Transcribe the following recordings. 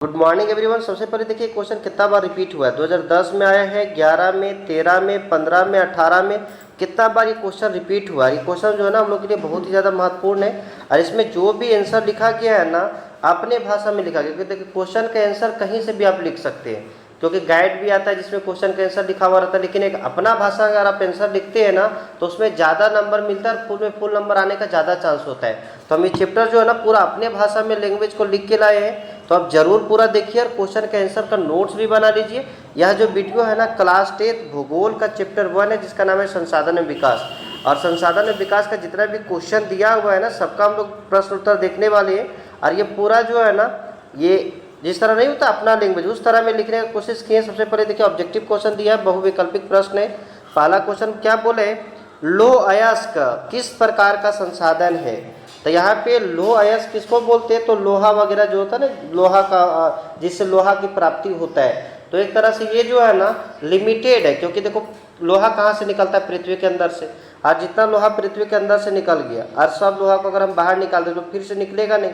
Good morning everyone. सबसे पहले देखिए क्वेश्चन कितना बार रिपीट हुआ है। 2010 में आया है, 11 में, 13 में, 15 में, 18 में। कितना बार ये क्वेश्चन रिपीट हुआ है। ये क्वेश्चन जो है ना हम लोग के लिए बहुत ही ज़्यादा महत्वपूर्ण है और इसमें जो भी आंसर लिखा गया है ना अपने भाषा में लिखा गया, क्योंकि देखिए क्वेश्चन का आंसर कहीं से भी आप लिख सकते हैं, क्योंकि गाइड भी आता है जिसमें क्वेश्चन का आंसर लिखा हुआ रहता है। लेकिन एक अपना भाषा अगर आप आंसर लिखते हैं ना तो उसमें ज़्यादा नंबर मिलता है और फुल में फुल नंबर आने का ज़्यादा चांस होता है। तो हम ये चैप्टर जो है ना पूरा अपने भाषा में लैंग्वेज को लिख के लाए हैं, तो आप जरूर पूरा देखिए और क्वेश्चन के आंसर का नोट्स भी बना लीजिए। यह जो वीडियो है ना क्लास 10 भूगोल का चैप्टर 1 है जिसका नाम है संसाधन एवं विकास। और संसाधन एवं विकास का जितना भी क्वेश्चन दिया हुआ है ना सबका हम लोग प्रश्न उत्तर देखने वाले हैं। और ये पूरा जो है ना ये जिस तरह नहीं होता अपना लैंग्वेज उस तरह में लिखने की कोशिश की है। सबसे पहले देखिए ऑब्जेक्टिव क्वेश्चन दिया है, बहुविकल्पिक प्रश्न है। पहला क्वेश्चन क्या बोले, लौह अयस्क किस प्रकार का संसाधन है। तो यहाँ पे लौह अयस्क किसको बोलते हैं, तो लोहा वगैरह जो होता है ना लोहा का, जिससे लोहा की प्राप्ति होता है। तो एक तरह से ये जो है ना लिमिटेड है, क्योंकि देखो लोहा कहाँ से निकलता है, पृथ्वी के अंदर से। और जितना लोहा पृथ्वी के अंदर से निकल गया और सब लोहा को अगर हम बाहर निकाल दें तो फिर से निकलेगा नहीं,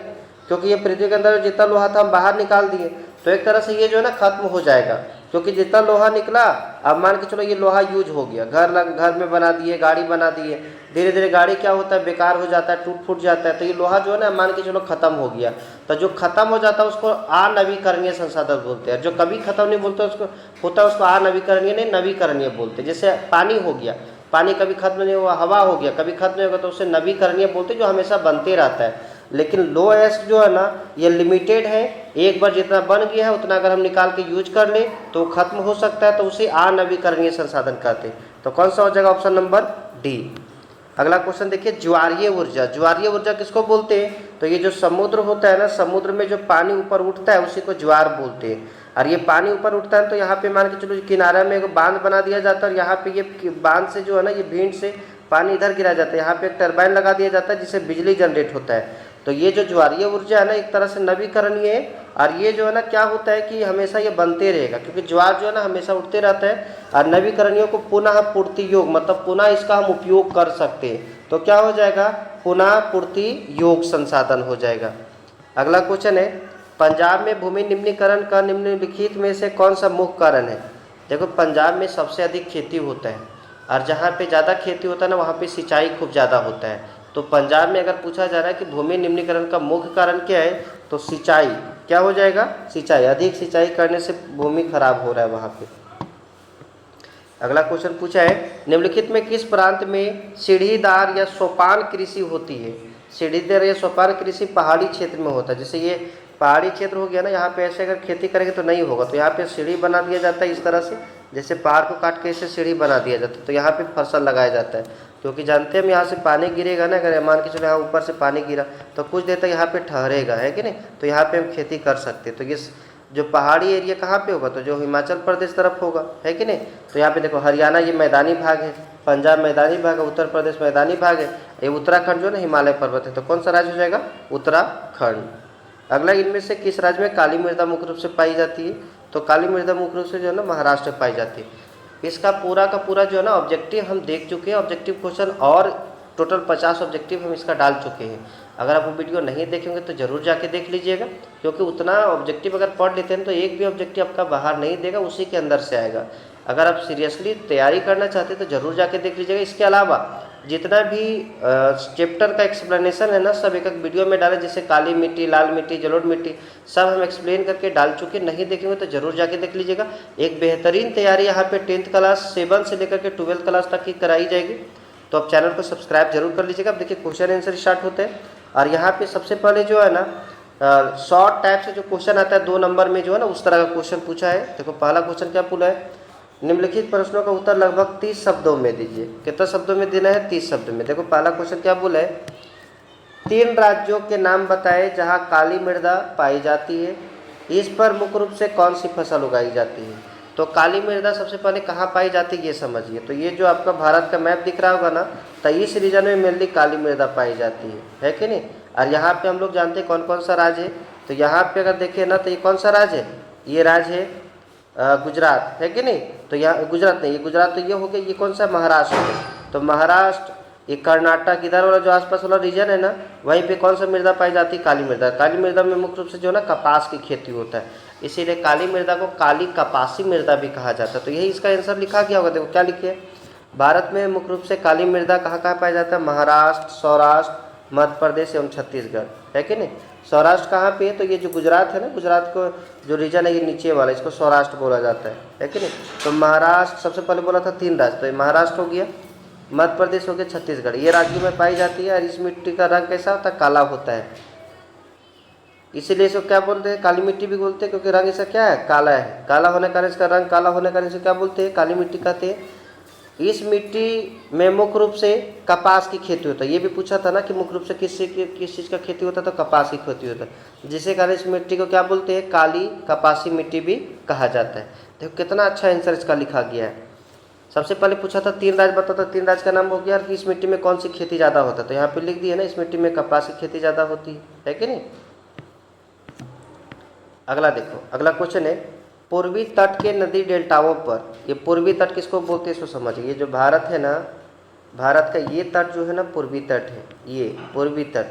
क्योंकि ये पृथ्वी के अंदर जितना लोहा था हम बाहर निकाल दिए। तो एक तरह से ये जो है ना खत्म हो जाएगा, क्योंकि जितना लोहा निकला अब मान के चलो ये लोहा यूज हो गया, घर में बना दिए, गाड़ी बना दिए। धीरे धीरे गाड़ी क्या होता है, बेकार हो जाता है, टूट फूट जाता है। तो ये लोहा जो है ना मान के चलो खत्म हो गया। तो जो खत्म हो जाता है उसको अनवीकरणीय संसाधन बोलते हैं। जो कभी खत्म नहीं बोलते उसको होता है उसको अनवीकरणीय नहीं नवीकरणीय बोलते हैं। जैसे पानी हो गया, पानी कभी खत्म नहीं हुआ, हवा हो गया कभी खत्म नहीं होगा, तो उसे नवीकरणीय बोलते हैं, जो हमेशा बनते रहता है। लेकिन लौह अयस्क जो है ना ये लिमिटेड है, एक बार जितना बन गया है उतना अगर हम निकाल के यूज कर ले तो खत्म हो सकता है, तो उसे अनवीकरणीय संसाधन कहते हैं। तो कौन सा हो जाएगा, ऑप्शन नंबर डी। अगला क्वेश्चन देखिए, ज्वारीय ऊर्जा। ज्वारीय ऊर्जा किसको बोलते हैं, तो ये जो समुद्र होता है ना, समुद्र में जो पानी ऊपर उठता है उसी को ज्वार बोलते हैं। और ये पानी ऊपर उठता है तो यहाँ पे मान के चलो किनारे में एक बांध बना दिया जाता है और यहाँ पे ये बांध से जो है ना ये भींट से पानी इधर गिरा जाता है, यहाँ पे एक टरबाइन लगा दिया जाता है जिससे बिजली जनरेट होता है। तो ये जो ज्वारीय ऊर्जा है ना एक तरह से नवीकरणीय है। और ये जो है ना क्या होता है कि हमेशा ये बनते रहेगा, क्योंकि ज्वार जो है ना हमेशा उठते रहता है। और नवीकरणीय को पुनः पूर्ति योग, मतलब पुनः इसका हम उपयोग कर सकते हैं। तो क्या हो जाएगा, पुनः पूर्ति योग संसाधन हो जाएगा। अगला क्वेश्चन है, पंजाब में भूमि निम्नीकरण का निम्नलिखित में से कौन सा मुख्य कारण है। देखो पंजाब में सबसे अधिक खेती होता है और जहाँ पे ज़्यादा खेती होता है ना वहाँ पे सिंचाई खूब ज़्यादा होता है। तो पंजाब में अगर पूछा जा रहा है कि भूमि निम्नीकरण का मुख्य कारण क्या है, तो सिंचाई। क्या हो जाएगा, सिंचाई। अधिक सिंचाई करने से भूमि खराब हो रहा है वहाँ पे। अगला क्वेश्चन पूछा है, निम्नलिखित में किस प्रांत में सीढ़ीदार या सोपान कृषि होती है। सीढ़ीदार या सोपान कृषि पहाड़ी क्षेत्र में होता है। जैसे ये पहाड़ी क्षेत्र हो गया ना, यहाँ पे ऐसे अगर खेती करेंगे तो नहीं होगा, तो यहाँ पे सीढ़ी बना दिया जाता है इस तरह से, जैसे पहाड़ को काट के इसे सीढ़ी बना दिया जाता है। तो यहाँ पे फसल लगाया जाता है, क्योंकि जानते हैं हम यहाँ से पानी गिरेगा ना, अगर मान के चलो यहाँ ऊपर से पानी गिरा तो कुछ देर तक यहाँ पे ठहरेगा, है कि नहीं। तो यहाँ पे हम खेती कर सकते हैं। तो ये जो पहाड़ी एरिया कहाँ पे होगा, तो जो हिमाचल प्रदेश तरफ होगा, है कि नहीं। तो यहाँ पे देखो हरियाणा ये मैदानी भाग है, पंजाब मैदानी भाग है, उत्तर प्रदेश मैदानी भाग है, ये उत्तराखंड जो है ना हिमालय पर्वत है। तो कौन सा राज्य हो जाएगा, उत्तराखंड। अगला, इनमें से किस राज्य में काली मृदा मुख्य रूप से पाई जाती है। तो काली मृदा मुख्य रूप से जो है ना महाराष्ट्र में पाई जाती है। इसका पूरा का पूरा जो है ना ऑब्जेक्टिव हम देख चुके हैं, ऑब्जेक्टिव क्वेश्चन और टोटल 50 ऑब्जेक्टिव हम इसका डाल चुके हैं। अगर आप वो वीडियो नहीं देखेंगे तो ज़रूर जाके देख लीजिएगा, क्योंकि उतना ऑब्जेक्टिव अगर पढ़ लेते हैं तो एक भी ऑब्जेक्टिव आपका बाहर नहीं देगा, उसी के अंदर से आएगा। अगर आप सीरियसली तैयारी करना चाहते हैं तो ज़रूर जाके देख लीजिएगा। इसके अलावा जितना भी चैप्टर का एक्सप्लेनेशन है ना सब एक एक वीडियो में डालें, जैसे काली मिट्टी, लाल मिट्टी, जलोढ़ मिट्टी, सब हम एक्सप्लेन करके डाल चुके। नहीं देखेंगे तो ज़रूर जाके देख लीजिएगा। एक बेहतरीन तैयारी यहाँ पे 10th क्लास 7 से लेकर के 12th क्लास तक की कराई जाएगी। तो आप चैनल को सब्सक्राइब जरूर कर लीजिएगा। अब देखिए क्वेश्चन आंसर स्टार्ट होते हैं और यहाँ पे सबसे पहले जो है ना शॉर्ट टाइप से जो क्वेश्चन आता है 2 नंबर में जो है ना उस तरह का क्वेश्चन पूछा है। देखो पहला क्वेश्चन क्या पूछा है, निम्नलिखित प्रश्नों का उत्तर लगभग 30 शब्दों में दीजिए। कितना शब्दों में देना है, 30 शब्दों में। देखो पहला क्वेश्चन क्या बोला है, 3 राज्यों के नाम बताए जहां काली मृदा पाई जाती है, इस पर मुख्य रूप से कौन सी फसल उगाई जाती है। तो काली मृदा सबसे पहले कहाँ पाई जाती है ये समझिए। तो ये जो आपका भारत का मैप दिख रहा होगा ना, तो इस रीजन में मेनली काली मृदा पाई जाती है कि नहीं। और यहाँ पे हम लोग जानते हैं कौन कौन सा राज्य है। तो यहाँ पे अगर देखिए ना तो ये कौन सा राज्य है, ये राज्य है गुजरात, है कि नहीं। तो यहाँ गुजरात नहीं, ये गुजरात तो ये हो गया, ये कौन सा महाराष्ट्र है। तो महाराष्ट्र, ये कर्नाटक इधर वाला जो आसपास वाला रीजन है ना, वहीं पे कौन सा मृदा पाई जाती है? काली मृदा। काली मृदा में मुख्य रूप से जो है ना कपास की खेती होता है, इसीलिए काली मृदा को काली कपासी मृदा भी कहा जाता है। तो यही इसका आंसर लिखा गया होगा। देखो क्या लिखे, भारत में मुख्य रूप से काली मृदा कहाँ कहाँ पाया जाता है? महाराष्ट्र, सौराष्ट्र, मध्य प्रदेश एवं छत्तीसगढ़, है कि नहीं। सौराष्ट्र कहाँ पे है? तो ये जो गुजरात है ना, गुजरात को जो रीजन है ये नीचे वाला, इसको सौराष्ट्र बोला जाता है कि नहीं। तो महाराष्ट्र सबसे पहले बोला था 3 राज्य, तो ये महाराष्ट्र हो गया, मध्य प्रदेश हो गया, छत्तीसगढ़, ये राज्यों में पाई जाती है। और इस मिट्टी का रंग कैसा होता है? काला होता है, इसीलिए इसको क्या बोलते हैं? काली मिट्टी भी बोलते हैं, क्योंकि रंग इसका क्या है? काला है। काला होने के कारण इसका रंग काला होने के कारण इसे क्या बोलते हैं? काली मिट्टी कहते हैं। इस मिट्टी में मुख्य रूप से कपास की खेती होता है। ये भी पूछा था ना कि मुख्य रूप से किस चीज़ का खेती होता है? तो कपास की खेती होता है, जिसके कारण इस मिट्टी को क्या बोलते हैं? काली कपासी मिट्टी भी कहा जाता है। देखो कितना अच्छा आंसर इसका लिखा गया है। सबसे पहले पूछा था 3 राज्य बताओ, तो 3 राज्य का नाम हो गया कि इस मिट्टी में कौन सी खेती ज़्यादा होता है? तो यहाँ पे लिख दिया ना, इस मिट्टी में कपास की खेती ज़्यादा होती है कि नहीं। अगला देखो, अगला क्वेश्चन है, पूर्वी तट के नदी डेल्टाओं पर, ये पूर्वी तट किसको बोलते हैं इसको समझिए। ये जो भारत है ना, भारत का ये तट जो है ना पूर्वी तट है, ये पूर्वी तट।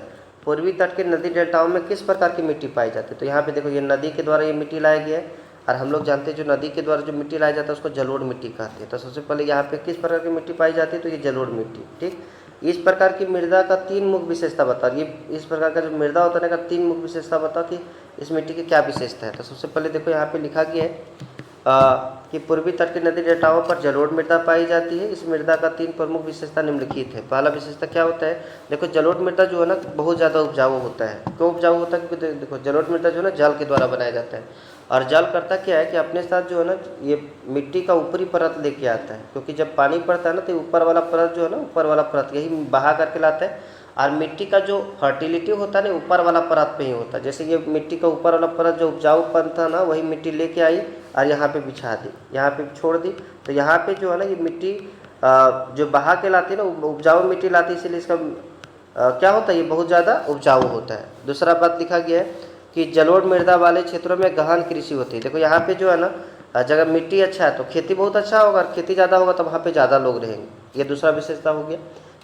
पूर्वी तट के नदी डेल्टाओं में किस प्रकार की मिट्टी पाई जाती है? तो यहाँ पे देखो, ये नदी के द्वारा ये मिट्टी लाया गया है, और हम लोग जानते हैं जो नदी के द्वारा जो मिट्टी लाया जाता है उसको जलोढ़ मिट्टी कहते हैं। तो सबसे पहले यहाँ पे किस प्रकार की मिट्टी पाई जाती है? तो ये जलोढ़ मिट्टी, ठीक। इस प्रकार की मृदा का 3 मुख्य विशेषता बताओ। ये इस प्रकार का जो मृदा होता है ना, का 3 मुख्य विशेषता बताओ कि इस मिट्टी की क्या विशेषता है। तो सबसे पहले देखो यहाँ पे लिखा गया है कि पूर्वी तट की नदी डेल्टाओं पर जलोढ़ मृदा पाई जाती है। इस मृदा का 3 प्रमुख विशेषता निम्नलिखित है। पहला विशेषता क्या होता है? देखो जलोढ़ मृदा जो है ना बहुत ज़्यादा उपजाऊ होता है। क्यों उपजाऊ होता है? क्योंकि देखो जलोढ़ मृदा जो है ना जल के द्वारा बनाया जाता है, और जल करता क्या है कि अपने साथ जो है ना ये मिट्टी का ऊपरी परत लेके आता है, क्योंकि जब पानी पड़ता है ना तो ऊपर वाला परत जो है ना, ऊपर वाला परत यही बहा करके लाता है। और मिट्टी का जो फर्टिलिटी होता है ना ऊपर वाला परत पे ही होता है। जैसे ये मिट्टी का ऊपर वाला परत जो उपजाऊपन था ना, वही मिट्टी लेके आई और यहाँ पे बिछा दी, यहाँ पे छोड़ दी। तो यहाँ पे जो है ना ये मिट्टी जो बहा के लाती है ना, उपजाऊ मिट्टी लाती है, इसीलिए इसका क्या होता है? ये बहुत ज़्यादा उपजाऊ होता है। दूसरा बात लिखा गया है कि जलोढ़ मृदा वाले क्षेत्रों में गहन कृषि होती है। देखो यहाँ पे जो है ना जगह मिट्टी अच्छा है तो खेती बहुत अच्छा होगा, और खेती ज़्यादा होगा तो वहाँ पे ज़्यादा लोग रहेंगे। ये दूसरा विशेषता हो गया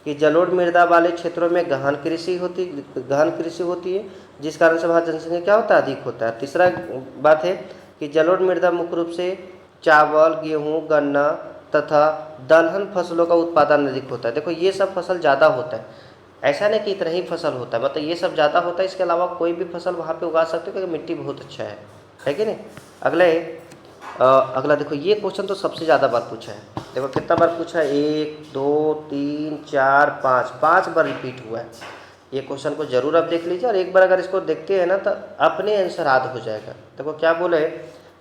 कि जलोढ़ मृदा वाले क्षेत्रों में गहन कृषि होती है, जिस कारण से वहाँ जनसंख्या क्या होता है? अधिक होता है। तीसरा बात है कि जलोढ़ मृदा मुख्य रूप से चावल, गेहूँ, गन्ना तथा दलहन फसलों का उत्पादन अधिक होता है। देखो ये सब फसल ज़्यादा होता है, ऐसा नहीं कि इतना ही फसल होता है, मतलब ये सब ज़्यादा होता है। इसके अलावा कोई भी फसल वहाँ पे उगा सकते हो क्योंकि मिट्टी बहुत अच्छा है कि नहीं। अगला देखो, ये क्वेश्चन तो सबसे ज़्यादा बार पूछा है। देखो कितना बार पूछा है? 1 2 3 4 5 बार रिपीट हुआ है। ये क्वेश्चन को जरूर आप देख लीजिए, और एक बार अगर इसको देखते हैं ना तो अपने आंसर याद हो जाएगा। देखो क्या बोले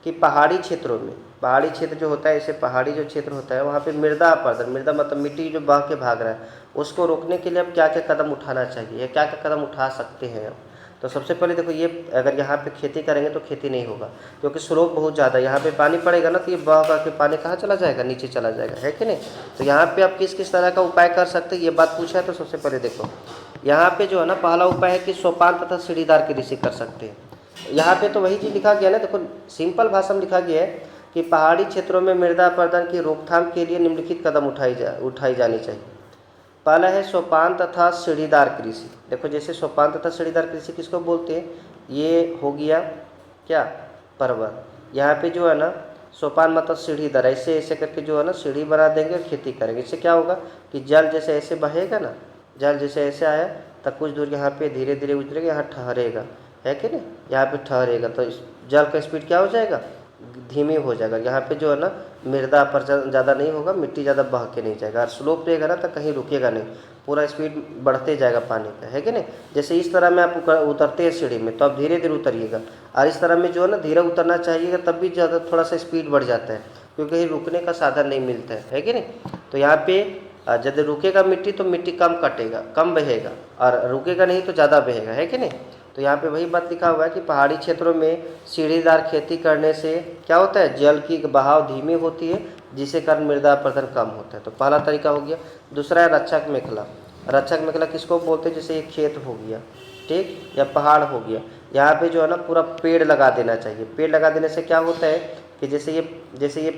कि पहाड़ी क्षेत्रों में, पहाड़ी क्षेत्र जो होता है, ऐसे पहाड़ी जो क्षेत्र होता है वहाँ पे मृदा अपरदन, मृदा मतलब मिट्टी जो बह के भाग रहा है, उसको रोकने के लिए अब क्या क्या कदम उठाना चाहिए, क्या क्या कदम उठा सकते हैं अब। तो सबसे पहले देखो, ये अगर यहाँ पे खेती करेंगे तो खेती नहीं होगा, क्योंकि स्लोप बहुत ज़्यादा है। यहाँ पे पानी पड़ेगा ना तो ये बह के पानी कहाँ चला जाएगा? नीचे चला जाएगा, है कि नहीं। तो यहाँ पे आप किस किस तरह का उपाय कर सकते हैं, ये बात पूछा है। तो सबसे पहले देखो यहाँ पे जो है ना पहला उपाय है कि सोपान तथा सीढ़ीदार कृषि कर सकते हैं। यहाँ पे तो वही चीज़ लिखा गया ना, देखो सिंपल भाषा में लिखा गया है कि पहाड़ी क्षेत्रों में मृदा अपरदन की रोकथाम के लिए निम्नलिखित कदम उठाई जानी चाहिए। पहला है सोपान तथा सीढ़ीदार कृषि। देखो जैसे सोपान तथा सीढ़ीदार कृषि किसको बोलते हैं? ये हो गया क्या? पर्वत। यहाँ पे जो है ना सोपान मतलब सीढ़ीदार, ऐसे ऐसे करके जो है ना सीढ़ी बना देंगे और खेती करेंगे। इससे क्या होगा कि जल जैसे ऐसे बहेगा ना, जल जैसे ऐसे आया तब कुछ दूर यहाँ पे धीरे धीरे उतरेगा, यहाँ ठहरेगा, है कि नहीं, यहाँ पे ठहरेगा तो जल का स्पीड क्या हो जाएगा? धीमी हो जाएगा। यहाँ पे जो है ना मृदा पर ज़्यादा नहीं होगा, मिट्टी ज़्यादा बह के नहीं जाएगा, और स्लोप रहेगा ना तो कहीं रुकेगा नहीं, पूरा स्पीड बढ़ते जाएगा पानी का, है कि नहीं। जैसे इस तरह में आप उतरते हैं सीढ़ी में तो आप धीरे धीरे उतरिएगा, और इस तरह में जो है ना धीरे उतरना चाहिएगा, तब भी ज़्यादा थोड़ा सा स्पीड बढ़ जाता है, क्योंकि रुकने का साधन नहीं मिलता है कि नहीं। तो यहाँ पे यदि रुकेगा मिट्टी तो मिट्टी कम कटेगा, कम बहेगा, और रुकेगा नहीं तो ज़्यादा बहेगा, है कि नहीं। तो यहाँ पे वही बात लिखा हुआ है कि पहाड़ी क्षेत्रों में सीढ़ीदार खेती करने से क्या होता है? जल की बहाव धीमी होती है, जिससे कारण मृदा अपरदन कम होता है। तो पहला तरीका हो गया। दूसरा है रक्षक मेखला। रक्षक मेखला किसको बोलते हैं? जैसे ये खेत हो गया, ठीक, या पहाड़ हो गया, यहाँ पे जो है ना पूरा पेड़ लगा देना चाहिए। पेड़ लगा देने से क्या होता है कि जैसे ये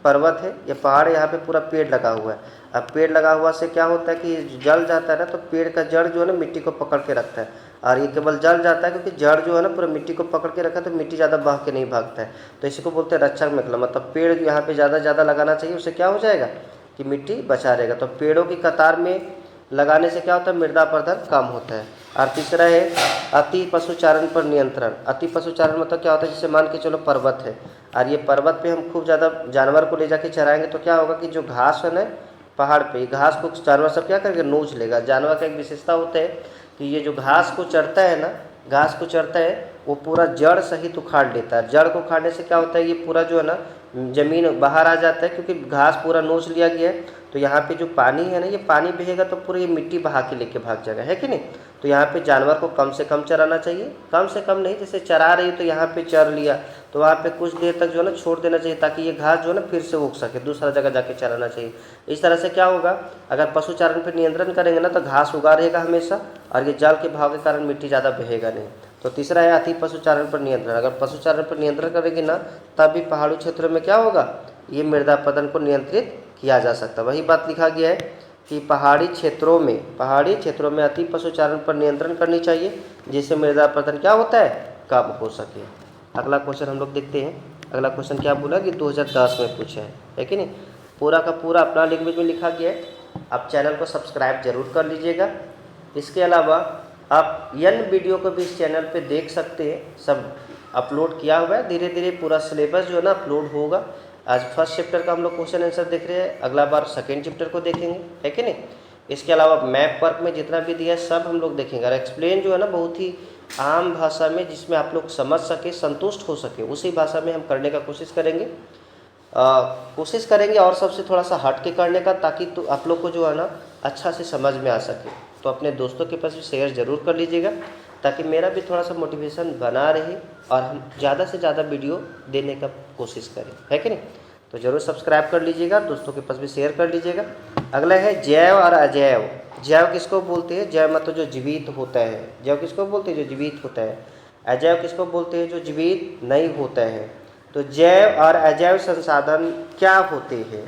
पर्वत है, ये पहाड़, यहाँ पे पूरा पेड़ लगा हुआ है। अब पेड़ लगा हुआ से क्या होता है कि जल जाता है ना, तो पेड़ का जड़ जो है ना मिट्टी को पकड़ के रखता है, और ये केवल जल जाता है क्योंकि जड़ जो है ना पूरा मिट्टी को पकड़ के रखा है, तो मिट्टी ज़्यादा बह के नहीं भागता है। तो इसी को बोलते हैं रक्षक मेखला, मतलब पेड़ यहाँ पे ज़्यादा लगाना चाहिए, उससे क्या हो जाएगा कि मिट्टी बचा रहेगा। तो पेड़ों की कतार में लगाने से क्या होता है, मृदा अपरदन कम होता है। और तीसरा है अति पशुचारण पर नियंत्रण। अति पशुचारण मतलब क्या होता है, जैसे मान के चलो पर्वत है, और ये पर्वत पे हम खूब ज़्यादा जानवर को ले जाके चराएंगे, तो क्या होगा कि जो घास है ना पहाड़ पे, घास को जानवर सब क्या करेंगे, नोच लेगा। जानवर का एक विशेषता होता है कि ये जो घास को चरता है ना, घास को चरता है वो पूरा जड़ सहित उखाड़ लेता है। जड़ को उखाड़ने से क्या होता है, ये पूरा जो है ना ज़मीन बाहर आ जाता है, क्योंकि घास पूरा नोच लिया गया है। तो यहाँ पे जो पानी है ना, ये पानी बहेगा तो पूरी ये मिट्टी बहा के लेके भाग जाएगा, है कि नहीं। तो यहाँ पे जानवर को कम से कम चराना चाहिए, कम से कम नहीं, जैसे चरा रही तो यहाँ पे चर लिया, तो वहाँ पे कुछ देर तक जो है ना छोड़ देना चाहिए, ताकि ये घास जो है ना फिर से उग सके, दूसरा जगह जाके चराना चाहिए। इस तरह से क्या होगा, अगर पशुचारण पर नियंत्रण करेंगे ना, तो घास उगा रहेगा हमेशा, और ये जल के भाव के कारण मिट्टी ज़्यादा बहेगा नहीं। तो तीसरा है अति पशुचारण पर नियंत्रण। अगर पशुचारण पर नियंत्रण करेंगे ना, तब भी पहाड़ी क्षेत्रों में क्या होगा, ये मृदा अपरदन को नियंत्रित किया जा सकता है। वही बात लिखा गया है कि पहाड़ी क्षेत्रों में अति पशुचारण पर नियंत्रण करनी चाहिए, जिससे मृदा अपरदन क्या होता है, कम हो सके। अगला क्वेश्चन हम लोग देखते हैं। अगला क्वेश्चन क्या बोला कि 2010 में पूछा है कि नहीं। पूरा का पूरा अपना लैंग्वेज में लिखा गया है। आप चैनल को सब्सक्राइब जरूर कर लीजिएगा। इसके अलावा आप यन वीडियो को भी इस चैनल पे देख सकते हैं, सब अपलोड किया हुआ है। धीरे धीरे पूरा सिलेबस जो है ना अपलोड होगा। आज फर्स्ट चैप्टर का हम लोग क्वेश्चन आंसर देख रहे हैं, अगला बार सेकेंड चैप्टर को देखेंगे, है कि नहीं। इसके अलावा मैप वर्क में जितना भी दिया है सब हम लोग देखेंगे, और एक्सप्लेन जो है ना बहुत ही आम भाषा में, जिसमें आप लोग समझ सके, संतुष्ट हो सके, उसी भाषा में हम करने का कोशिश करेंगे। और सबसे थोड़ा सा हट के करने का, ताकि तो आप लोग को जो है ना अच्छा से समझ में आ सके। तो अपने दोस्तों के पास भी शेयर ज़रूर कर लीजिएगा, ताकि मेरा भी थोड़ा सा मोटिवेशन बना रहे और हम ज़्यादा से ज़्यादा वीडियो देने का कोशिश करें, है कि नहीं। तो ज़रूर सब्सक्राइब कर लीजिएगा, दोस्तों के पास भी शेयर कर लीजिएगा। अगला है जैव और अजैव। जैव किसको बोलते हैं, जैव मतलब जो जीवित होता है। जैव किसको बोलते हैं, जो जीवित होता है। अजैव किसको बोलते हैं, जो जीवित नहीं होता है। तो जैव और अजैव संसाधन क्या होते हैं,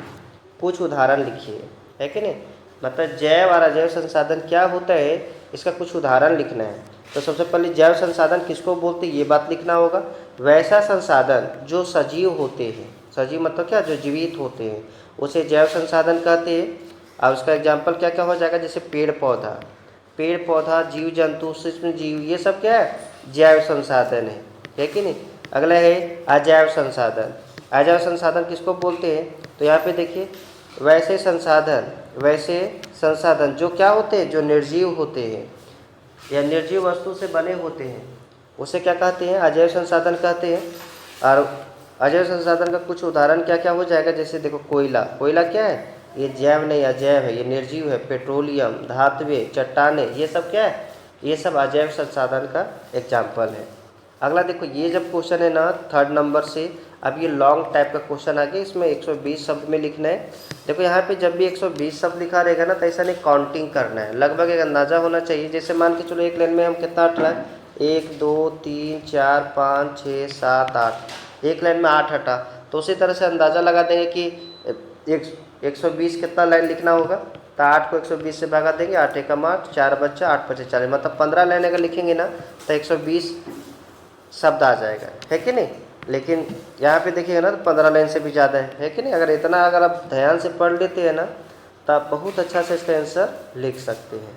कुछ उदाहरण लिखिए, है कि नहीं। मतलब जैव और अजैव संसाधन क्या होता है, इसका कुछ उदाहरण लिखना है। तो सबसे पहले जैव संसाधन किसको बोलते हैं ये बात लिखना होगा। वैसा संसाधन जो सजीव होते हैं, सजीव मतलब क्या, जो जीवित होते हैं, उसे जैव संसाधन कहते हैं। अब उसका एग्जाम्पल क्या क्या हो जाएगा, जैसे पेड़ पौधा, जीव जंतु, सूक्ष्म जीव, ये सब क्या है, जैव संसाधन है कि नहीं। अगला है अजैव संसाधन। अजैव संसाधन किसको बोलते हैं, तो यहाँ पे देखिए, वैसे संसाधन जो क्या होते हैं, जो निर्जीव होते हैं या निर्जीव वस्तु से बने होते हैं, उसे क्या कहते हैं, अजैव संसाधन कहते हैं। और अजैव संसाधन का कुछ उदाहरण क्या क्या हो जाएगा, जैसे देखो कोयला क्या है, ये जैव नहीं अजैव है, ये निर्जीव है। पेट्रोलियम, धातुएं, चट्टानें, ये सब क्या है, ये सब अजैव संसाधन का एग्जाम्पल है। अगला देखो, ये जब क्वेश्चन है ना 3rd नंबर से, अब ये लॉन्ग टाइप का क्वेश्चन आ गया, इसमें 120 शब्द में लिखना है। देखो यहाँ पे जब भी 120 शब्द लिखा रहेगा ना, तो ऐसा नहीं काउंटिंग करना है, लगभग एक अंदाज़ा होना चाहिए। जैसे मान के चलो एक लाइन में हम कितना हट रहा है, 1 2 3 4 5 6 7 8, एक लाइन में 8 हटा, तो उसी तरह से अंदाज़ा लगा देंगे कि 120 कितना लाइन लिखना होगा। तो 8 को 120 से भगा देंगे, 8 एकम 8, 4 बच्चा, 8 पचे 40, मतलब 15 लाइन अगर लिखेंगे ना, तो 120 शब्द आ जाएगा, है कि नहीं। लेकिन यहाँ पे देखिएगा ना, तो 15 लाइन से भी ज़्यादा है कि नहीं। अगर आप ध्यान से पढ़ लेते हैं ना, तो आप बहुत अच्छा से इसका आंसर लिख सकते हैं।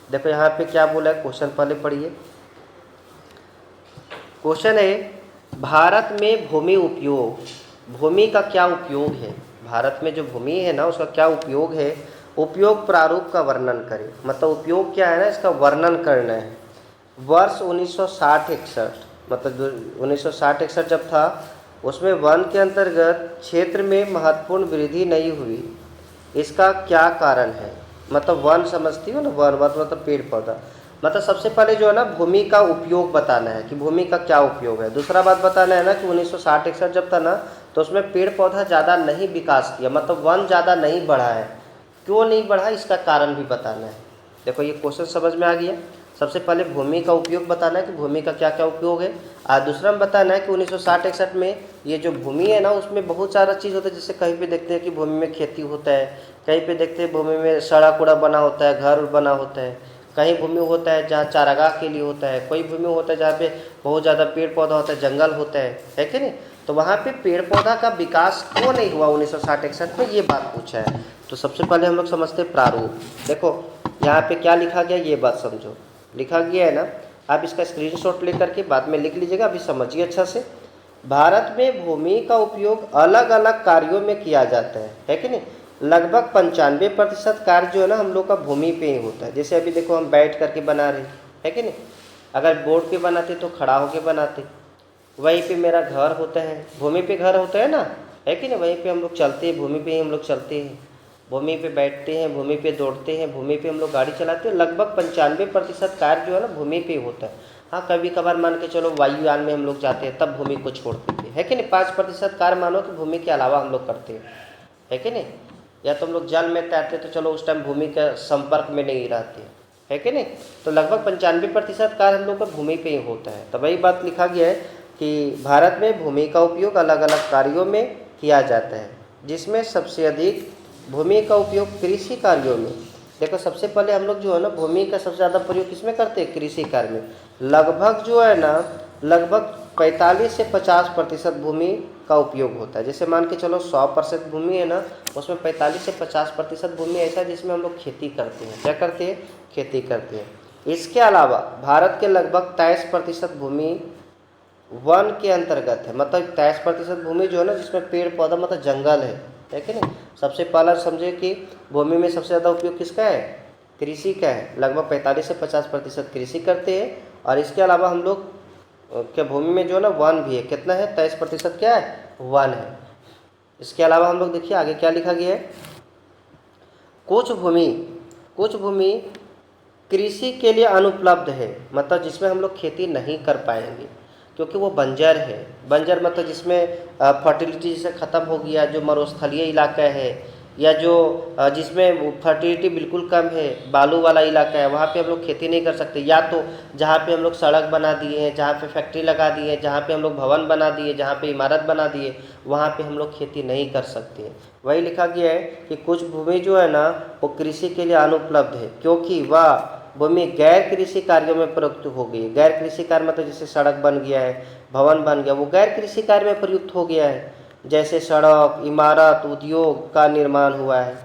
देखो यहाँ पे क्या बोला है, क्वेश्चन पहले पढ़िए। क्वेश्चन है, भारत में भूमि का क्या उपयोग है। भारत में जो भूमि है ना, उसका क्या उपयोग है, उपयोग प्रारूप का वर्णन करें। मतलब उपयोग क्या है ना, इसका वर्णन करना है। वर्ष 1960-61, मतलब जो 1960-61 जब था, उसमें वन के अंतर्गत क्षेत्र में महत्वपूर्ण वृद्धि नहीं हुई, इसका क्या कारण है। मतलब वन समझती हो ना, वन मतलब पेड़ पौधा। मतलब सबसे पहले जो है ना, भूमि का उपयोग बताना है कि भूमि का क्या उपयोग है। दूसरा बात बताना है ना कि 1960-61 जब था ना, तो उसमें पेड़ पौधा ज़्यादा नहीं विकास किया, मतलब वन ज़्यादा नहीं बढ़ा है। क्यों नहीं बढ़ा, इसका कारण भी बताना है। देखो ये क्वेश्चन समझ में आ गया। सबसे पहले भूमि का उपयोग बताना है कि भूमि का क्या क्या उपयोग है। और दूसरा में बताना है कि 1960-61 में ये जो भूमि है ना, उसमें बहुत सारा चीज़ होता है। जैसे कहीं पे देखते हैं कि भूमि में खेती होता है, कहीं पे देखते हैं भूमि में सड़क उड़ा बना होता है, घर बना होता है, कहीं भूमि होता है जहाँ चारागाह के लिए होता है, कोई भूमि होता है जहाँ पे बहुत ज़्यादा पेड़ पौधा होता है, जंगल होता है कि नहीं। तो वहाँ पे पेड़ पौधा का विकास क्यों नहीं हुआ 1960-61 में, ये बात पूछा है। तो सबसे पहले हम लोग समझते हैं प्रारूप। देखो यहाँ पे क्या लिखा गया, ये बात समझो। लिखा गया है ना, आप इसका स्क्रीनशॉट लेकर के बाद में लिख लीजिएगा, अभी समझिए अच्छा से। भारत में भूमि का उपयोग अलग अलग कार्यों में किया जाता है कि नहीं। लगभग 95% कार्य जो है ना हम लोग का भूमि पे ही होता है। जैसे अभी देखो हम बैठ करके बना रहे हैं कि नहीं। अगर बोर्ड पे बनाते तो खड़ा होके बनाते। वहीं पे मेरा घर होता है, भूमि पे घर होता है ना, है कि नहीं। वहीं पे हम लोग चलते हैं, भूमि पे ही हम लोग चलते हैं, भूमि पे बैठते हैं, भूमि पे दौड़ते हैं, भूमि पे हम लोग गाड़ी चलाते हैं। लगभग 95% कार्य जो है ना भूमि पे ही होता है। हाँ, कभी कभार मान के चलो वायुयान में हम लोग जाते हैं, तब भूमि को छोड़ देते हैं, है कि नहीं। 5% कार्य मानो कि भूमि के अलावा हम लोग करते हैं, है कि नहीं। या तो हम लोग जल में तैरते तो चलो उस टाइम भूमि के संपर्क में नहीं रहते, है कि नहीं। तो लगभग 95% कार्य हम लोग का भूमि पे ही होता है। तो वही बात लिखा गया है कि भारत में भूमि का उपयोग अलग अलग कार्यों में किया जाता है, जिसमें सबसे अधिक भूमि का उपयोग कृषि कार्यों में। देखो सबसे पहले हम लोग जो है ना भूमि का सबसे ज़्यादा प्रयोग किसमें करते हैं, कृषि कार्य में। लगभग जो है ना, लगभग 45 से 50% भूमि का उपयोग होता है। जैसे मान के चलो 100% भूमि है ना, उसमें 45 से 50% भूमि ऐसा है जिसमें हम लोग खेती करते हैं। क्या करते हैं, खेती करते हैं। इसके अलावा भारत के लगभग 23% भूमि वन के अंतर्गत है। मतलब 23% भूमि जो है ना जिसमें पेड़ पौधा मतलब जंगल है कि नहीं। सबसे पहला समझे कि भूमि में सबसे ज़्यादा उपयोग किसका है, कृषि का है। लगभग 45 से 50% कृषि करते हैं। और इसके अलावा हम लोग क्या भूमि में जो है ना वन भी है। कितना है, 23% क्या है, वन है। इसके अलावा हम लोग देखिए आगे क्या लिखा गया है। कुछ भूमि कृषि के लिए अनुपलब्ध है, मतलब जिसमें हम लोग खेती नहीं कर पाएंगे क्योंकि वो बंजर है। बंजर मतलब जिसमें फर्टिलिटी जैसे ख़त्म हो गया, जो मरुस्थलीय इलाका है, या जो जिसमें फर्टिलिटी बिल्कुल कम है, बालू वाला इलाका है, वहाँ पे हम लोग खेती नहीं कर सकते। या तो जहाँ पे हम लोग सड़क बना दिए हैं, जहाँ पे फैक्ट्री लगा दिए हैं, जहाँ पे हम लोग भवन बना दिए, जहाँ पे इमारत बना दिए, वहाँ पे हम लोग खेती नहीं कर सकते हैं। वही लिखा गया है कि कुछ भूमि जो है ना वो कृषि के लिए अनुपलब्ध है क्योंकि वह भूमि गैर कृषि कार्यों में प्रयुक्त हो गई है। गैर कृषि कार्य मतलब जैसे सड़क बन गया है, भवन बन गया, वो गैर कृषि कार्य में प्रयुक्त हो गया है। जैसे सड़क, इमारत, उद्योग का निर्माण हुआ है।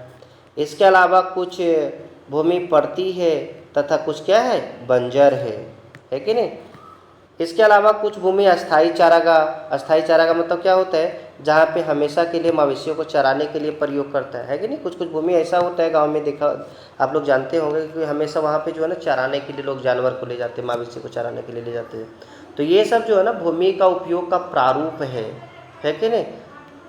इसके अलावा कुछ भूमि पड़ती है तथा कुछ क्या है, बंजर है कि नहीं। इसके अलावा कुछ भूमि अस्थाई चारागाह। अस्थाई चारागाह मतलब क्या होता है, जहाँ पे हमेशा के लिए मवेशियों को चराने के लिए प्रयोग करता है कि नहीं। कुछ कुछ भूमि ऐसा होता है गांव में, देखा आप लोग जानते होंगे कि हमेशा वहाँ पे जो है ना चराने के लिए लोग जानवर को ले जाते हैं, मवेशी को चराने के लिए ले जाते हैं। तो ये सब जो है ना भूमि का उपयोग का प्रारूप है कि नहीं।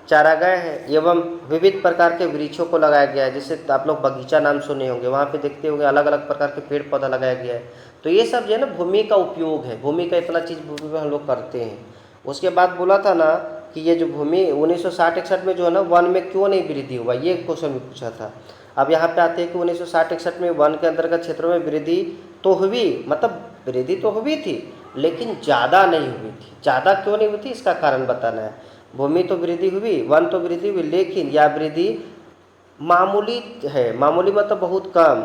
चारागाह है एवं विविध प्रकार के वृक्षों को लगाया गया है। जैसे आप लोग बगीचा नाम सुने होंगे, वहाँ पे देखते होंगे अलग अलग प्रकार के पेड़ पौधा लगाया गया है। तो ये सब जो है ना भूमि का उपयोग है। भूमि का इतना चीज़ भूमि में हम लोग करते हैं। उसके बाद बोला था ना कि ये जो भूमि 1960-61 में जो है ना वन में क्यों नहीं वृद्धि हुआ, ये क्वेश्चन भी पूछा था। अब यहाँ पे आते हैं कि 1960-61 में वन के अंतर्गत क्षेत्रों में वृद्धि तो हुई, मतलब वृद्धि तो हुई थी लेकिन ज़्यादा नहीं हुई थी। ज़्यादा क्यों नहीं हुई थी, इसका कारण बताना है। भूमि तो वृद्धि हुई, वन तो वृद्धि हुई, लेकिन यह वृद्धि मामूली है। मामूली मतलब बहुत कम,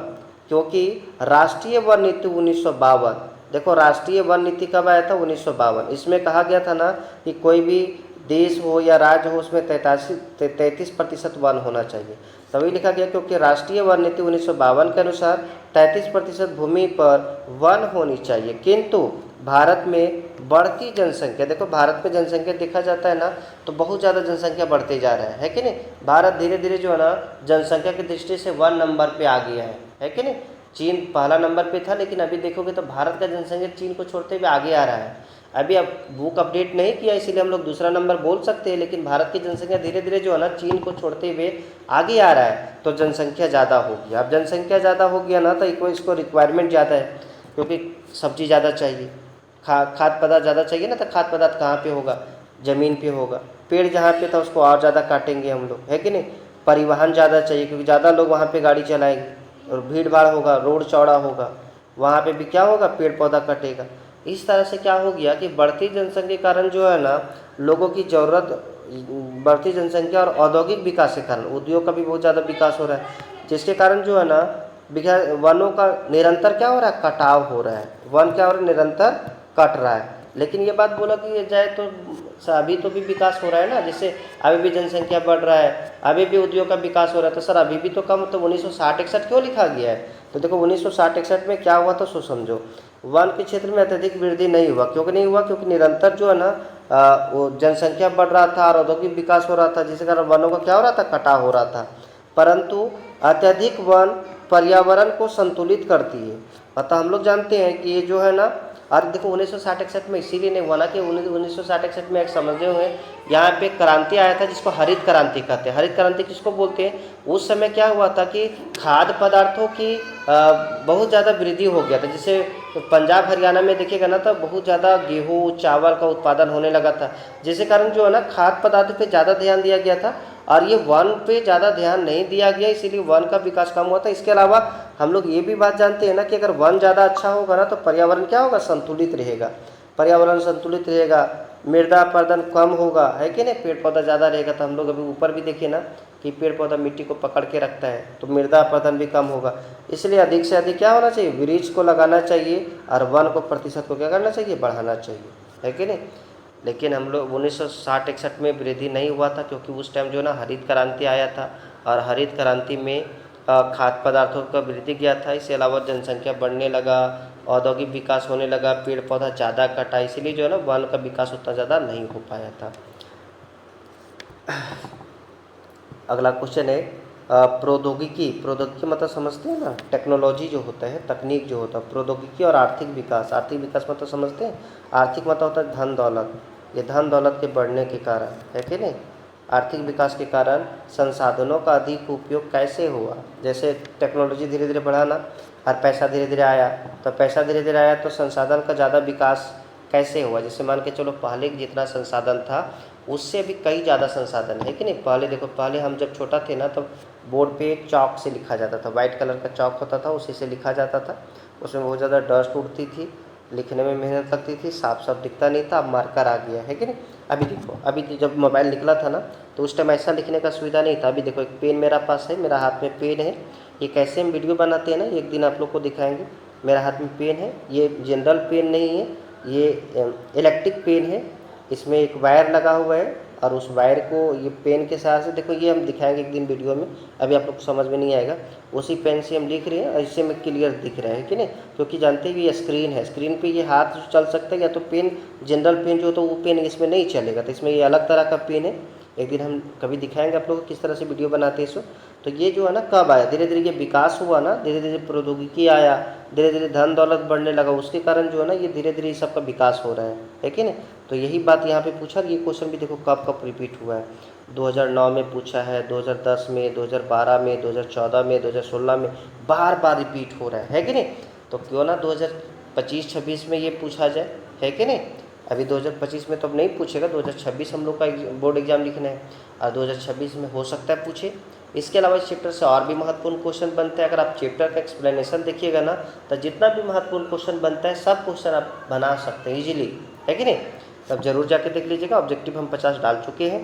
क्योंकि राष्ट्रीय वन नीति 1952, देखो राष्ट्रीय वन नीति कब आया था, 1952। इसमें कहा गया था ना कि कोई भी देश हो या राज्य हो उसमें 33% वन होना चाहिए। तभी लिखा गया क्योंकि राष्ट्रीय वन नीति 1952 के अनुसार 33% भूमि पर वन होनी चाहिए। किंतु भारत में बढ़ती जनसंख्या, देखो भारत में जनसंख्या देखा जाता है ना तो बहुत ज़्यादा जनसंख्या बढ़ते जा रहा है कि नहीं। भारत धीरे धीरे जो है ना जनसंख्या की दृष्टि से 1 नंबर पे आ गया है कि नहीं। चीन पहला नंबर पे था, लेकिन अभी देखोगे तो भारत का जनसंख्या चीन को छोड़ते हुए आगे आ रहा है। अभी अब बुक अपडेट नहीं किया इसीलिए हम लोग दूसरा नंबर बोल सकते हैं, लेकिन भारत की जनसंख्या धीरे धीरे जो है ना चीन को छोड़ते हुए आगे आ रहा है। तो जनसंख्या ज़्यादा होगी। अब जनसंख्या ज़्यादा हो गया ना तो इसको रिक्वायरमेंट ज़्यादा है, क्योंकि सब्जी ज़्यादा चाहिए, खाद्य पदार्थ ज़्यादा चाहिए ना। तो खाद्य पदार्थ कहाँ पे होगा, ज़मीन पे होगा। पेड़ जहाँ पे था उसको और ज़्यादा काटेंगे हम लोग, है कि नहीं। परिवहन ज़्यादा चाहिए क्योंकि ज़्यादा लोग वहाँ पे गाड़ी चलाएंगे और भीड़ भाड़ होगा, रोड चौड़ा होगा, वहाँ पे भी क्या होगा, पेड़ पौधा कटेगा। इस तरह से क्या हो गया कि बढ़ती जनसंख्या के कारण जो है ना, लोगों की ज़रूरत, बढ़ती जनसंख्या और औद्योगिक विकास के कारण उद्योग का भी बहुत ज़्यादा विकास हो रहा है, जिसके कारण जो है ना वनों का निरंतर क्या हो रहा है, कटाव हो रहा है। वन क्या हो रहा है, निरंतर कट रहा है। लेकिन ये बात बोला कि ये जाए तो अभी तो भी विकास हो रहा है ना, जैसे अभी भी जनसंख्या बढ़ रहा है, अभी भी उद्योग का विकास हो रहा है, तो सर अभी भी तो कम, तो 1960-61 क्यों लिखा गया है? तो देखो 1960-61 में क्या हुआ, तो सो समझो वन के क्षेत्र में अत्यधिक वृद्धि नहीं हुआ। क्योंकि नहीं हुआ, क्योंकि निरंतर जो है ना वो जनसंख्या बढ़ रहा था और औद्योगिक विकास हो रहा था, जिसके कारण वनों का क्या हो रहा था, कटाव हो रहा था। परंतु अत्यधिक वन पर्यावरण को संतुलित करती है। अतः हम लोग जानते हैं कि ये जो है ना, और देखो 1960-61 में इसीलिए नहीं हुआ ना कि 1960-61 में एक समझे हुए यहाँ पे क्रांति आया था जिसको हरित क्रांति कहते हैं। हरित क्रांति किसको बोलते हैं? उस समय क्या हुआ था कि खाद्य पदार्थों की बहुत ज़्यादा वृद्धि हो गया था। जैसे पंजाब हरियाणा में देखिएगा ना, तो बहुत ज़्यादा गेहूँ चावल का उत्पादन होने लगा था, जिसके कारण जो है ना खाद्य पदार्थ पे ज़्यादा ध्यान दिया गया था और ये वन पे ज़्यादा ध्यान नहीं दिया गया, इसीलिए वन का विकास कम हुआ था। इसके अलावा हम लोग ये भी बात जानते हैं ना कि अगर वन ज़्यादा अच्छा होगा ना, तो पर्यावरण क्या होगा, संतुलित रहेगा। पर्यावरण संतुलित रहेगा, मृदा अपरदन कम होगा, है कि नहीं? पेड़ पौधा ज़्यादा रहेगा, तो हम लोग अभी ऊपर भी देखिए ना कि पेड़ पौधा मिट्टी को पकड़ के रखता है, तो मृदा अपरदन भी कम होगा। इसलिए अधिक से अधिक क्या होना चाहिए, वृक्ष को लगाना चाहिए और वन को प्रतिशत को क्या करना चाहिए, बढ़ाना चाहिए, है कि नहीं? लेकिन हम लोग 1960-61 में वृद्धि नहीं हुआ था, क्योंकि उस टाइम जो ना हरित क्रांति आया था और हरित क्रांति में खाद्य पदार्थों का वृद्धि किया था। इसके अलावा जनसंख्या बढ़ने लगा, औद्योगिक विकास होने लगा, पेड़ पौधा ज़्यादा कटा, इसीलिए जो है ना वन का विकास उतना ज़्यादा नहीं हो पाया था। अगला क्वेश्चन है प्रौद्योगिकी। प्रौद्योगिकी मतलब समझते हैं ना, टेक्नोलॉजी जो होता है, तकनीक जो होता है। प्रौद्योगिकी और आर्थिक विकास। आर्थिक विकास मतलब समझते हैं, आर्थिक मतलब होता है धन दौलत। ये धन दौलत के बढ़ने के कारण, है कि नहीं? आर्थिक विकास के कारण संसाधनों का अधिक उपयोग कैसे हुआ? जैसे टेक्नोलॉजी धीरे धीरे बढ़ा ना और पैसा धीरे धीरे आया, तो पैसा धीरे धीरे आया तो संसाधन का ज़्यादा विकास कैसे हुआ? जैसे मान के चलो पहले जितना संसाधन था उससे भी कई ज़्यादा संसाधन, है कि नहीं? पहले देखो, पहले हम जब छोटा थे ना, तब बोर्ड पे चॉक से लिखा जाता था, वाइट कलर का चॉक होता था, उसी से लिखा जाता था। उसमें बहुत ज़्यादा डस्ट उड़ती थी, लिखने में मेहनत लगती थी, साफ साफ दिखता नहीं था। अब मार्कर आ गया, है कि नहीं? अभी देखो, अभी जब मोबाइल निकला था ना, तो उस टाइम ऐसा लिखने का सुविधा नहीं था। अभी देखो, एक पेन मेरा पास है, मेरा हाथ में पेन है। ये कैसे हम वीडियो बनाते हैं ना, एक दिन आप लोग को दिखाएंगे। मेरा हाथ में पेन है, ये जनरल पेन नहीं है, ये इलेक्ट्रिक पेन है। इसमें एक वायर लगा हुआ है और उस वायर को ये पेन के सहारे से, देखो ये हम दिखाएंगे एक दिन वीडियो में, अभी आप लोग को समझ में नहीं आएगा। उसी पेन से हम लिख रहे हैं और इससे में क्लियर दिख रहा है कि नहीं? क्योंकि जानते हैं कि ये स्क्रीन है, स्क्रीन पे ये हाथ चल सकता है, या तो पेन जनरल पेन जो होता है वो पेन इसमें नहीं चलेगा, तो इसमें ये अलग तरह का पेन है। एक दिन हम कभी दिखाएंगे आप लोग को किस तरह से वीडियो बनाते हैं इसको। तो ये जो है ना कब आया, धीरे धीरे ये विकास हुआ ना, धीरे धीरे प्रौद्योगिकी आया, धीरे धीरे धन दौलत बढ़ने लगा, उसके कारण जो है ना ये धीरे धीरे सबका विकास हो रहा है कि नहीं? तो यही बात यहाँ पे पूछा। ये क्वेश्चन भी देखो कब कब रिपीट हुआ है। 2009 में पूछा है, 2010 में, 2012 में, 2014 में, 2016 में, बार बार रिपीट हो रहा है कि नहीं? तो क्यों ना 2025-26 में ये पूछा जाए, है कि नहीं? अभी 2025 में तो अब नहीं पूछेगा, 2026 हम लोग का बोर्ड एग्जाम लिखना है और 2026 में हो सकता है पूछे। इसके अलावा इस चैप्टर से और भी महत्वपूर्ण क्वेश्चन बनते हैं। अगर आप चैप्टर का एक्सप्लेनेशन देखिएगा ना, तो जितना भी महत्वपूर्ण क्वेश्चन बनता है सब क्वेश्चन आप बना सकते हैं इजीली, है कि नहीं? तब जरूर जाके देख लीजिएगा। ऑब्जेक्टिव हम 50 डाल चुके हैं।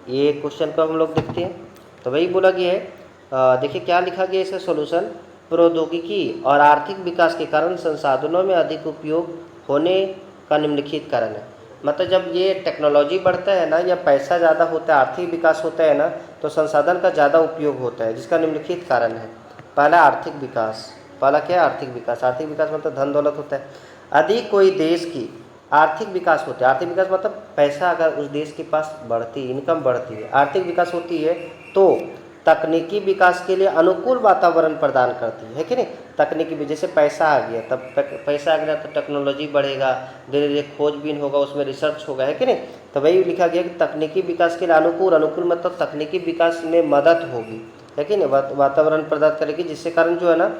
ये क्वेश्चन को हम लोग देखते हैं, तो वही बोला गया है। देखिए क्या लिखा गया इसका सॉल्यूशन। प्रौद्योगिकी और आर्थिक विकास के कारण संसाधनों में अधिक उपयोग होने का निम्नलिखित कारण है। मतलब जब ये टेक्नोलॉजी बढ़ता है ना, या पैसा ज़्यादा होता है, आर्थिक विकास होता है ना, तो संसाधन का ज़्यादा उपयोग होता है, जिसका निम्नलिखित कारण है। पहला आर्थिक विकास। पहला क्या है? आर्थिक विकास। आर्थिक विकास मतलब धन दौलत होता है। अधिक कोई देश की आर्थिक विकास होता है, आर्थिक विकास मतलब पैसा अगर उस देश के पास बढ़ती, इनकम बढ़ती है, आर्थिक विकास होती है, तो तकनीकी विकास के लिए अनुकूल वातावरण प्रदान करती है कि नहीं? तकनीकी भी, जैसे पैसा आ गया, तब पैसा आ गया तो टेक्नोलॉजी बढ़ेगा, धीरे धीरे खोजबीन होगा, उसमें रिसर्च होगा, है कि नहीं? तो वही लिखा गया कि तकनीकी विकास के लिए अनुकूल, अनुकूल मतलब तकनीकी विकास में मदद होगी, है कि नहीं? वातावरण प्रदान करेगी, जिसके कारण जो है ना,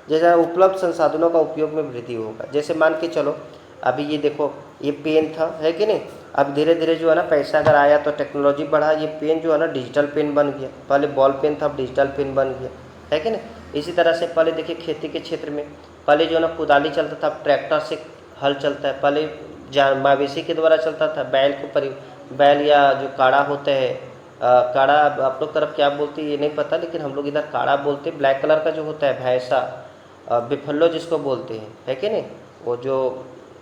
जैसे उपलब्ध संसाधनों का उपयोग में वृद्धि होगा। जैसे मान के चलो, अभी ये देखो, ये पेन था, है कि नहीं? अब धीरे धीरे जो है ना पैसा अगर आया तो टेक्नोलॉजी बढ़ा, ये पेन जो है ना डिजिटल पेन बन गया। पहले बॉल पेन था, अब डिजिटल पेन बन गया, है कि नहीं? इसी तरह से पहले देखिए खेती के क्षेत्र में पहले जो है ना कुदाली चलता था, अब ट्रैक्टर से हल चलता है। पहले मवेशी के द्वारा चलता था, बैल या जो काड़ा होते हैं, काड़ा आप लोग तरफ क्या बोलते हैं ये नहीं पता, लेकिन हम लोग इधर काड़ा बोलते हैं। ब्लैक कलर का जो होता है भैंसा, बिफल्लो जिसको बोलते हैं, है कि नहीं, वो जो,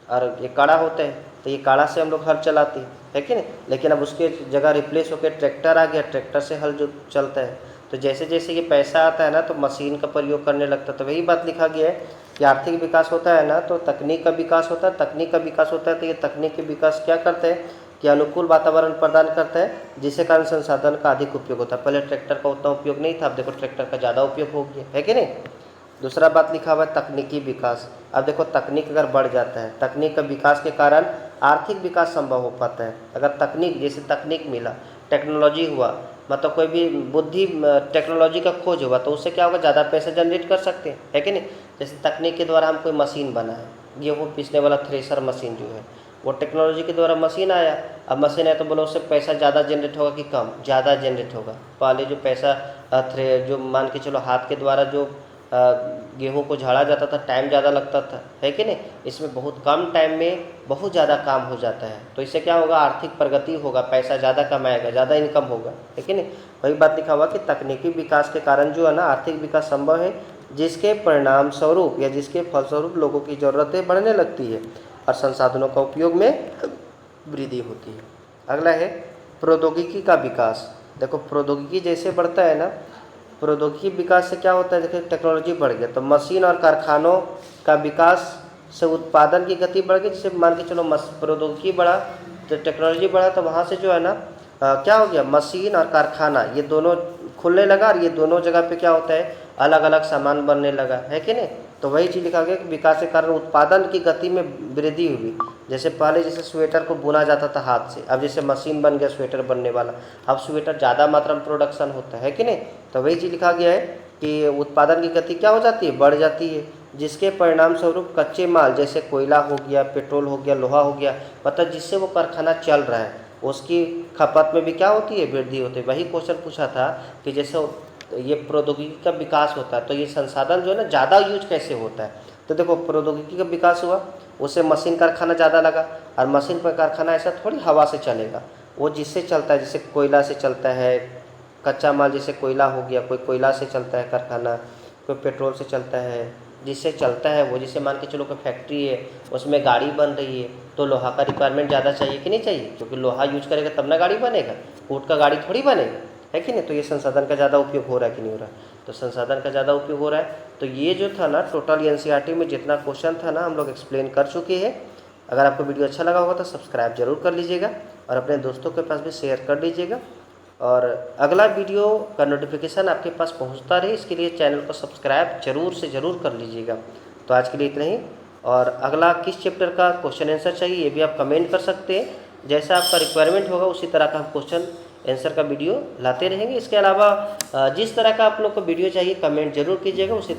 और ये काड़ा होता है, तो ये काड़ा से हम लोग हल चलाते हैं, है कि नहीं। लेकिन अब उसके जगह रिप्लेस होकर ट्रैक्टर आ गया, ट्रैक्टर से हल जो चलता है। तो जैसे जैसे ये पैसा आता है ना तो मशीन का प्रयोग करने लगता है। तो वही बात लिखा गया है कि आर्थिक विकास होता है ना तो तकनीक का विकास होता है, तकनीक का विकास होता है तो ये तकनीक के विकास क्या करते हैं कि अनुकूल वातावरण प्रदान करता है, जिसके कारण संसाधन का अधिक उपयोग होता है। पहले ट्रैक्टर का उतना उपयोग नहीं था, अब देखो ट्रैक्टर का ज़्यादा उपयोग हो गया, है कि नहीं। दूसरा बात लिखा हुआ है तकनीकी विकास। अब देखो तकनीक अगर बढ़ जाता है, तकनीक का विकास के कारण आर्थिक विकास संभव हो पाता है। अगर तकनीक, जैसे तकनीक मिला, टेक्नोलॉजी हुआ, मतलब कोई भी बुद्धि टेक्नोलॉजी का खोज हुआ, तो उससे क्या होगा, ज़्यादा पैसा जनरेट कर सकते हैं, है कि नहीं। जैसे तकनीक के द्वारा हम कोई मशीन बना है, गेहूँ पीसने वाला थ्रेशर मशीन जो है, वो टेक्नोलॉजी के द्वारा मशीन आया। अब मशीन आया तो बोलो उससे पैसा ज़्यादा जनरेट होगा कि कम, ज़्यादा जनरेट होगा। पहले जो पैसा जो मान के चलो हाथ के द्वारा जो गेहूं को झाड़ा जाता था, टाइम ज़्यादा लगता था, है कि नहीं। इसमें बहुत कम टाइम में बहुत ज़्यादा काम हो जाता है। तो इससे क्या होगा, आर्थिक प्रगति होगा, पैसा ज़्यादा कमाएगा, ज़्यादा इनकम होगा, है कि नहीं। वही बात लिखा हुआ कि तकनीकी विकास के कारण जो है ना आर्थिक विकास संभव है, जिसके परिणाम स्वरूप या जिसके फलस्वरूप लोगों की ज़रूरतें बढ़ने लगती है और संसाधनों का उपयोग में वृद्धि होती है। अगला है प्रौद्योगिकी का विकास। देखो प्रौद्योगिकी जैसे बढ़ता है ना, प्रौद्योगिकी विकास से क्या होता है, देखिए टेक्नोलॉजी बढ़ गया तो मशीन और कारखानों का विकास से उत्पादन की गति बढ़ गई। जैसे मान के चलो प्रौद्योगिकी बढ़ा तो टेक्नोलॉजी बढ़ा, तो वहाँ से जो है ना क्या हो गया, मशीन और कारखाना ये दोनों खुलने लगा, और ये दोनों जगह पे क्या होता है, अलग अलग सामान बनने लगा, है कि नहीं। तो वही चीज़ लिखा गया कि विकास के कारण उत्पादन की गति में वृद्धि हुई। जैसे पहले जैसे स्वेटर को बुना जाता था हाथ से, अब जैसे मशीन बन गया स्वेटर बनने वाला, अब स्वेटर ज़्यादा मात्रा में प्रोडक्शन होता है कि नहीं। तो वही चीज़ लिखा गया है कि उत्पादन की गति क्या हो जाती है, बढ़ जाती है, जिसके परिणाम स्वरूप कच्चे माल जैसे कोयला हो गया, पेट्रोल हो गया, लोहा हो गया, मतलब जिससे वो कारखाना चल रहा है उसकी खपत में भी क्या होती है, वृद्धि होती है। वही क्वेश्चन पूछा था कि जैसे ये प्रौद्योगिकी का विकास होता है तो ये संसाधन जो है ना ज़्यादा यूज कैसे होता है। तो देखो प्रौद्योगिकी का विकास हुआ, उससे मशीन कारखाना ज़्यादा लगा, और मशीन पर कारखाना ऐसा थोड़ी हवा से चलेगा, वो जिससे चलता है, जैसे कोयला से चलता है, कच्चा माल जैसे कोयला हो गया, कोई कोयला से चलता है कारखाना, कोई पेट्रोल से चलता है, जिससे चलता है वो, जिससे मान के चलो कोई फैक्ट्री है उसमें गाड़ी बन रही है तो लोहा का रिक्वायरमेंट ज़्यादा चाहिए कि नहीं चाहिए, क्योंकि लोहा यूज करेगा तब ना गाड़ी बनेगा, ऊँट का गाड़ी थोड़ी बनेगा, है कि नहीं। तो ये संसाधन का ज़्यादा उपयोग हो रहा है कि नहीं हो रहा है, तो संसाधन का ज़्यादा उपयोग हो रहा है। तो ये जो था ना टोटल एनसीईआरटी में जितना क्वेश्चन था ना हम लोग एक्सप्लेन कर चुके हैं। अगर आपको वीडियो अच्छा लगा होगा तो सब्सक्राइब जरूर कर लीजिएगा और अपने दोस्तों के पास भी शेयर कर दीजिएगा, और अगला वीडियो का नोटिफिकेशन आपके पास पहुंचता रहे इसके लिए चैनल को सब्सक्राइब जरूर से ज़रूर कर लीजिएगा। तो आज के लिए इतना ही, और अगला किस चैप्टर का क्वेश्चन आंसर चाहिए ये भी आप कमेंट कर सकते हैं। जैसा आपका रिक्वायरमेंट होगा उसी तरह का हम क्वेश्चन आंसर का वीडियो लाते रहेंगे। इसके अलावा जिस तरह का आप लोग को वीडियो चाहिए कमेंट जरूर कीजिएगा, उसी